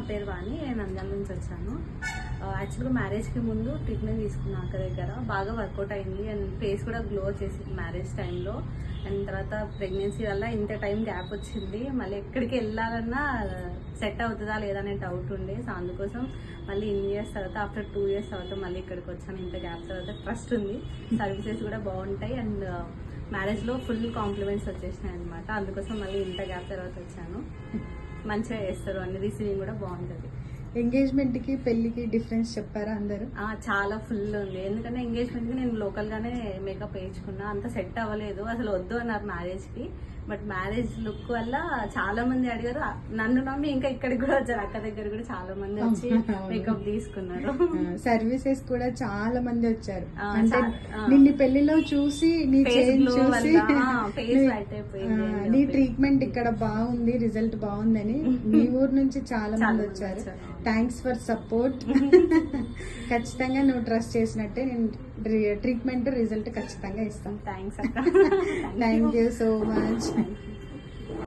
పేరు వాణి, నేను నంద్యాల నుంచి వచ్చాను. యాక్చువల్గా మ్యారేజ్కి ముందు ట్రీట్మెంట్ తీసుకున్నాను అక్క దగ్గర, బాగా వర్కౌట్ అయింది అండ్ ఫేస్ కూడా గ్లో వచ్చేసింది మ్యారేజ్ టైంలో. అండ్ తర్వాత ప్రెగ్నెన్సీ వల్ల ఇంత టైం గ్యాప్ వచ్చింది, మళ్ళీ ఎక్కడికి వెళ్ళాలన్నా సెట్ అవుతుందా లేదా అనే డౌట్ ఉండే. సో అందుకోసం మళ్ళీ ఇన్ని ఇయర్స్ తర్వాత ఆఫ్టర్ 2 years తర్వాత మళ్ళీ ఇక్కడికి వచ్చాను. ఇంత గ్యాప్ తర్వాత ట్రస్ట్ ఉంది, సర్వీసెస్ కూడా బాగుంటాయి అండ్ మ్యారేజ్లో ఫుల్ కాంప్లిమెంట్స్ వచ్చేసినాయి అనమాట. అందుకోసం మళ్ళీ ఇంత గ్యాప్ తర్వాత వచ్చాను. మంచిగా చేస్తారు అన్ని, రిసీవింగ్ కూడా బాగుంటుంది. ఎంగేజ్మెంట్కి పెళ్లికి డిఫరెన్స్ చెప్పారా అందరూ? చాలా ఫుల్ ఉంది, ఎందుకంటే ఎంగేజ్మెంట్కి నేను లోకల్గానే మేకప్ వేయించుకున్నా, అంత సెట్ అవ్వలేదు, అసలు వద్దు అన్నారు మ్యారేజ్కి. బట్ మ్యారేజ్ లుక్ వల్ల చాలా మంది అడిగారు, నన్ను నమ్మి ఇంకా ఇక్కడికి కూడా వచ్చారు, అక్క దగ్గర కూడా చాలా మంది వచ్చి మేకప్ తీసుకున్నారు. సర్వీసెస్ కూడా చాలా మంది వచ్చారు, అంటే నిన్ను పెళ్లిలో చూసి నీ చేంజ్ చూసి నీ ట్రీట్మెంట్ ఇక్కడ బాగుంది, రిజల్ట్ బాగుందని మీ ఊరు నుంచి చాలా మంది వచ్చారు. Thanks for support. ఖచ్చితంగా నువ్వు ట్రస్ట్ చేసినట్టే నేను ట్రీట్మెంట్ రిజల్ట్ ఖచ్చితంగా ఇస్తాను. థ్యాంక్స్ అక్క. Thank you so much.